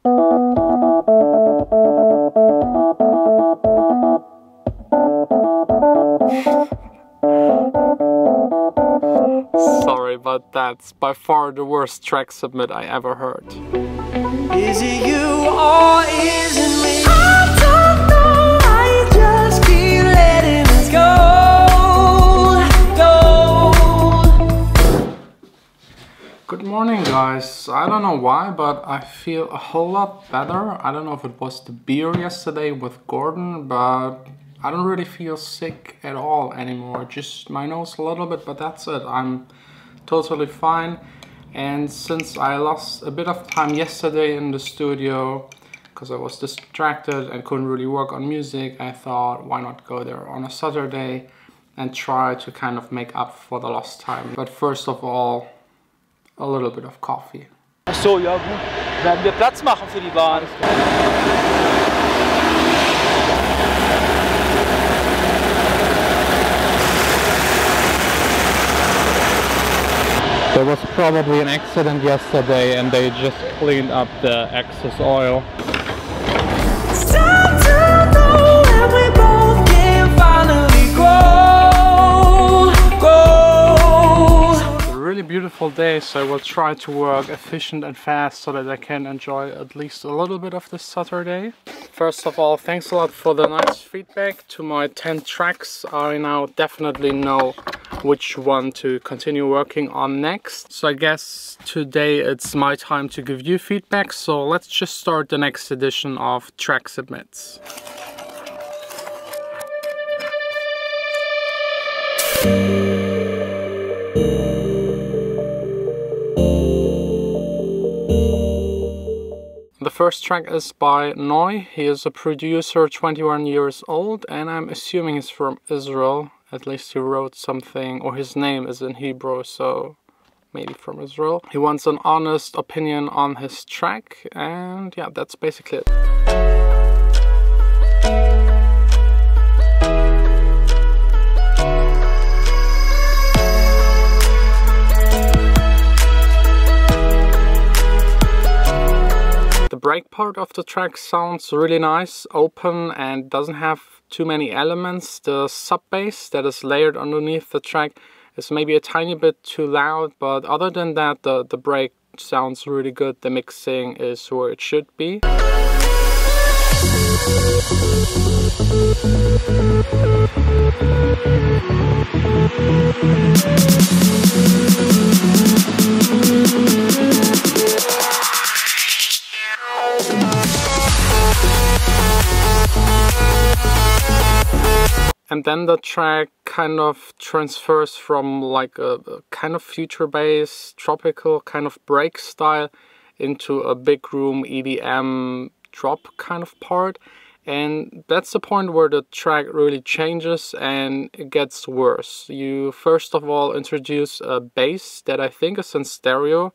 Sorry, but that's by far the worst track submit I ever heard. Is it you or is it me? I don't know, I just keep letting us go. Good morning, guys. I don't know why, but I feel a whole lot better. I don't know if it was the beer yesterday with Gordon, but I don't really feel sick at all anymore. Just my nose a little bit, but that's it. I'm totally fine. And since I lost a bit of time yesterday in the studio because I was distracted and couldn't really work on music, I thought, why not go there on a Saturday and try to kind of make up for the lost time. But first of all, a little bit of coffee. So, ja gut. Werden wir Platz machen für die Bahn. There was probably an accident yesterday and they just cleaned up the excess oil. It's time to know when we both can finally grow. It's a really beautiful day, so I will try to work efficient and fast so that I can enjoy at least a little bit of this Saturday. First of all, thanks a lot for the nice feedback to my 10 tracks. I now definitely know which one to continue working on next. So I guess today it's my time to give you feedback. So let's just start the next edition of Track Submits. The first track is by Noi. He is a producer, 21 years old, and I'm assuming he's from Israel. At least he wrote something, or his name is in Hebrew, so maybe from Israel. He wants an honest opinion on his track, and yeah, that's basically it. The break part of the track sounds really nice, open, and doesn't have too many elements. The sub bass that is layered underneath the track is maybe a tiny bit too loud, but other than that, the break sounds really good. The mixing is where it should be. And then the track kind of transfers from like a kind of future bass, tropical kind of break style into a big room EDM drop kind of part. And that's the point where the track really changes and it gets worse. You first of all introduce a bass that I think is in stereo,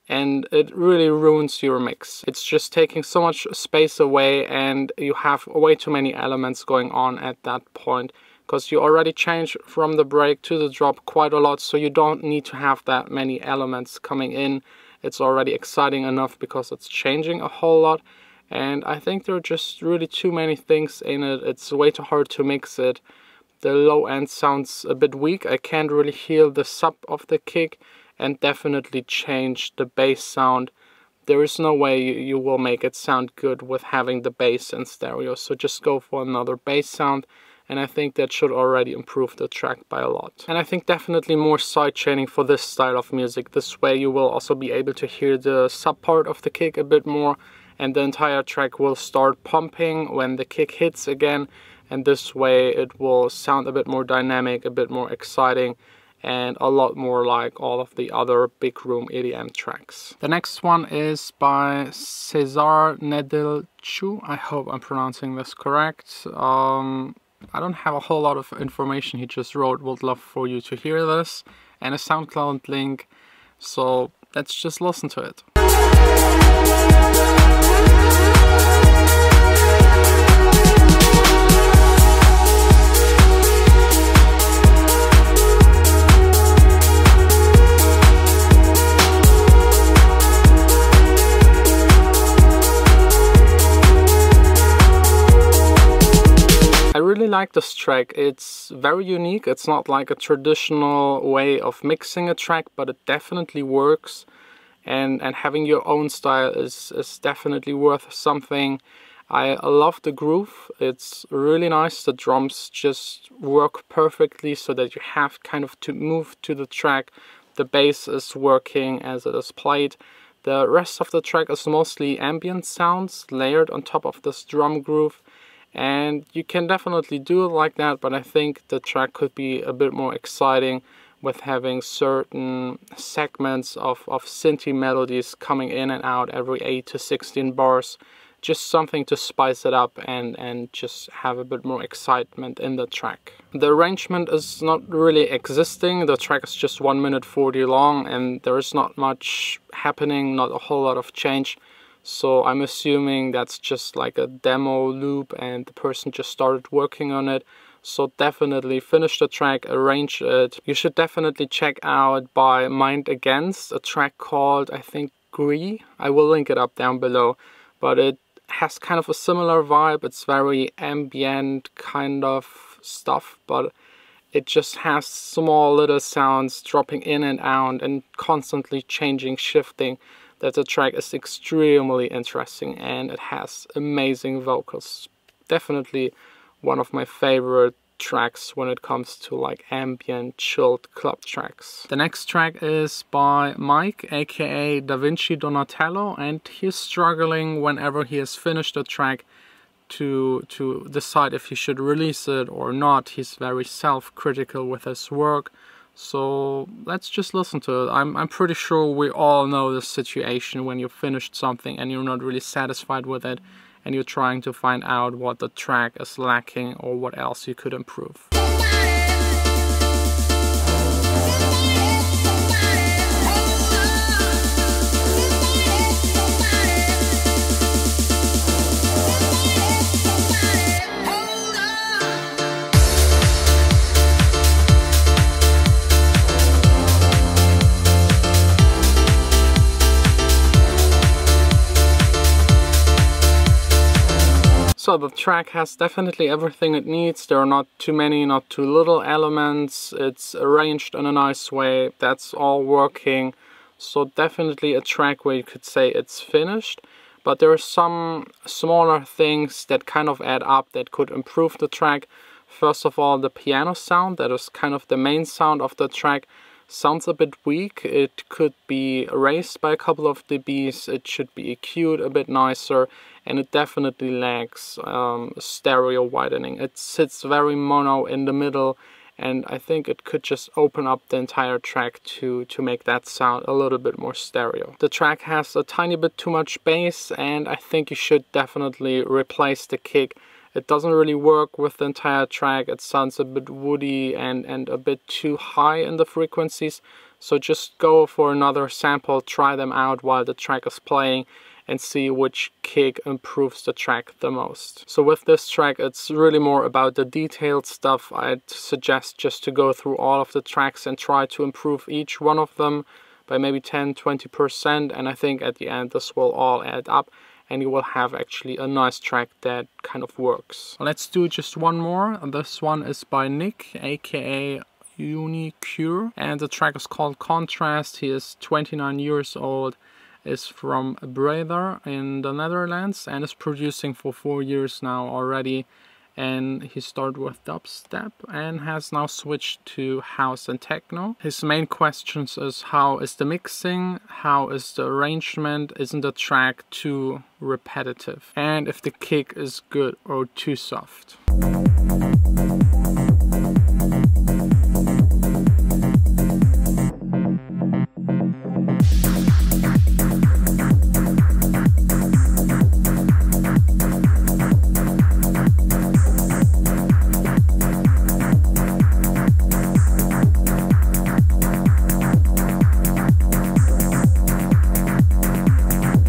and it really ruins your mix. It's just taking so much space away and you have way too many elements going on at that point, because you already changed from the break to the drop quite a lot, so you don't need to have that many elements coming in. It's already exciting enough because it's changing a whole lot, and I think there are just really too many things in it. It's way too hard to mix it. The low end sounds a bit weak. I can't really hear the sub of the kick, and definitely change the bass sound. There is no way you will make it sound good with having the bass in stereo, so just go for another bass sound, and I think that should already improve the track by a lot. And I think definitely more sidechaining for this style of music. This way you will also be able to hear the sub part of the kick a bit more, and the entire track will start pumping when the kick hits again, and this way it will sound a bit more dynamic, a bit more exciting, and a lot more like all of the other big room EDM tracks. The next one is by Cesar Nedelcu. I hope I'm pronouncing this correct. I don't have a whole lot of information. He just wrote, would love for you to hear this, and a SoundCloud link, so let's just listen to it. like this track. It's very unique. It's not like a traditional way of mixing a track, but it definitely works. And having your own style is definitely worth something. I love the groove. It's really nice. The drums just work perfectly so that you have kind of to move to the track. The bass is working as it is played. The rest of the track is mostly ambient sounds layered on top of this drum groove. And you can definitely do it like that, but I think the track could be a bit more exciting with having certain segments of synthy melodies coming in and out every 8 to 16 bars. Just something to spice it up and just have a bit more excitement in the track. The arrangement is not really existing. The track is just 1 minute 40 long and there is not much happening, not a whole lot of change. So I'm assuming that's just like a demo loop and the person just started working on it. So definitely finish the track, arrange it. You should definitely check out by Mind Against, a track called, I think, Gree. I will link it up down below. But it has kind of a similar vibe. It's very ambient kind of stuff, but it just has small little sounds dropping in and out and constantly changing, shifting. That the track is extremely interesting and it has amazing vocals. Definitely one of my favorite tracks when it comes to like ambient, chilled club tracks. The next track is by Mike, aka Da Vinci Donatello, and he's struggling whenever he has finished a track to decide if he should release it or not. He's very self-critical with his work. So let's just listen to it. I'm pretty sure we all know this situation when you've finished something and you're not really satisfied with it and you're trying to find out what the track is lacking or what else you could improve. So the track has definitely everything it needs. There are not too many, not too little elements. It's arranged in a nice way. That's all working. So definitely a track where you could say it's finished. But there are some smaller things that kind of add up that could improve the track. First of all, the piano sound, that is kind of the main sound of the track, sounds a bit weak. It could be erased by a couple of dBs. It should be EQ'd a bit nicer. And it definitely lacks stereo widening. It sits very mono in the middle, and I think it could just open up the entire track to make that sound a little bit more stereo. The track has a tiny bit too much bass, and I think you should definitely replace the kick. It doesn't really work with the entire track. It sounds a bit woody and a bit too high in the frequencies. So just go for another sample, try them out while the track is playing, and see which kick improves the track the most. So with this track, it's really more about the detailed stuff. I'd suggest just to go through all of the tracks and try to improve each one of them by maybe 10-20%, and I think at the end this will all add up and you will have actually a nice track that kind of works. Let's do just one more. This one is by Nick, aka Unicure, and the track is called Contrast. He is 29 years old, is from Breda in the Netherlands, and is producing for 4 years now already. And he started with dubstep and has now switched to house and techno. His main questions is how is the mixing, how is the arrangement, isn't the track too repetitive, and if the kick is good or too soft.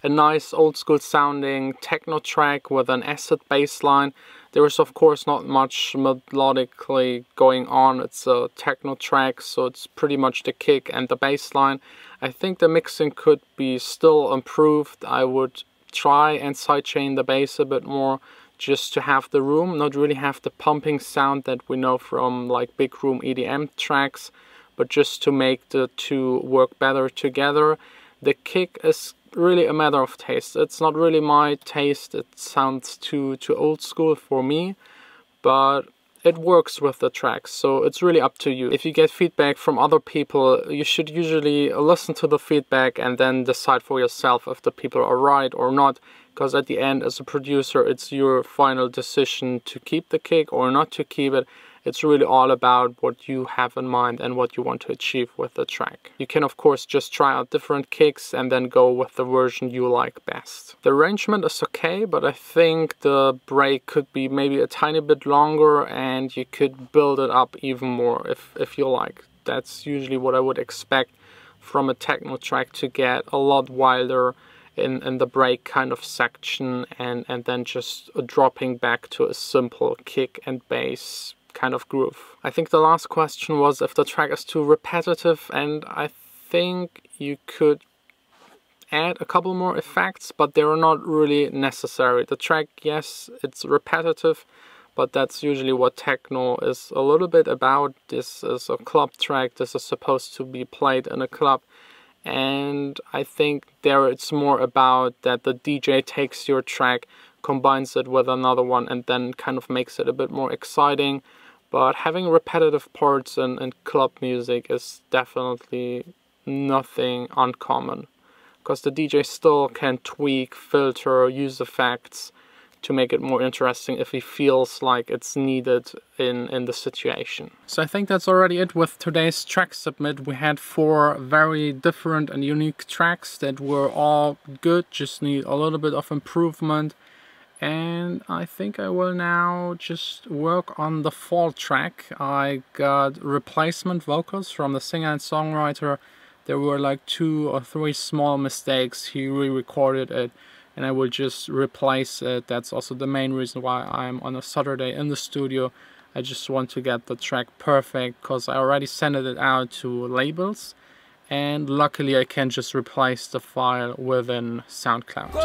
A nice old school sounding techno track with an acid bass line. There is of course not much melodically going on. It's a techno track, so it's pretty much the kick and the bass line. I think the mixing could be still improved. I would try and sidechain the bass a bit more, just to have the room, not really have the pumping sound that we know from like big room EDM tracks, but just to make the two work better together. The kick is really a matter of taste. It's not really my taste, it sounds too old school for me, but it works with the tracks, so it's really up to you. If you get feedback from other people, you should usually listen to the feedback and then decide for yourself if the people are right or not, because at the end, as a producer, it's your final decision to keep the kick or not to keep it. It's really all about what you have in mind and what you want to achieve with the track. You can of course just try out different kicks and then go with the version you like best. The arrangement is okay, but I think the break could be maybe a tiny bit longer and you could build it up even more if you like. That's usually what I would expect from a techno track, to get a lot wilder in the break kind of section and then just dropping back to a simple kick and bass kind of groove. I think the last question was if the track is too repetitive, and I think you could add a couple more effects, but they're not really necessary. The track, yes, it's repetitive, but that's usually what techno is a little bit about. This is a club track, this is supposed to be played in a club, and I think there it's more about that the DJ takes your track, combines it with another one, and then kind of makes it a bit more exciting. But having repetitive parts in club music is definitely nothing uncommon, because the DJ still can tweak, filter, use effects to make it more interesting if he feels like it's needed in the situation. So I think that's already it with today's track submit. We had 4 very different and unique tracks that were all good, just need a little bit of improvement. And I think I will now just work on the fall track. I got replacement vocals from the singer and songwriter. There were like 2 or 3 small mistakes. He re-recorded it and I will just replace it. That's also the main reason why I'm on a Saturday in the studio. I just want to get the track perfect, because I already sent it out to labels. And luckily I can just replace the file within SoundCloud.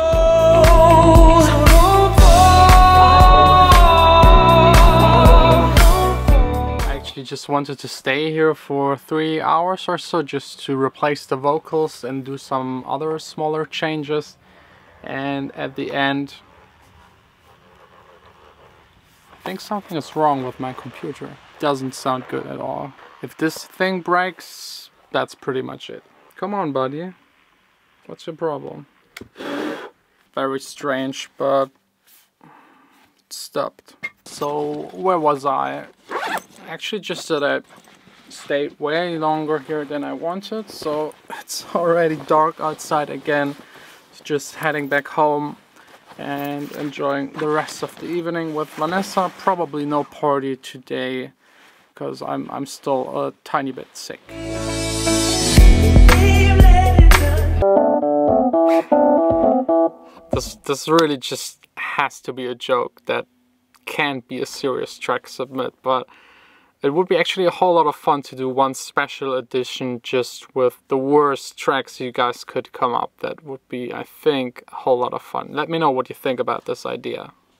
I actually just wanted to stay here for 3 hours or so just to replace the vocals and do some other smaller changes. And at the end, I think something is wrong with my computer. It doesn't sound good at all. If this thing breaks, that's pretty much it. Come on, buddy. What's your problem? Very strange, but it stopped. So, where was I? Actually, just that I stayed way longer here than I wanted. So, it's already dark outside again. Just heading back home and enjoying the rest of the evening with Vanessa. Probably no party today, because I'm still a tiny bit sick. This really just has to be a joke. That can't be a serious track submit, but it would be actually a whole lot of fun to do one special edition just with the worst tracks you guys could come up. That would be, I think, a whole lot of fun. Let me know what you think about this idea.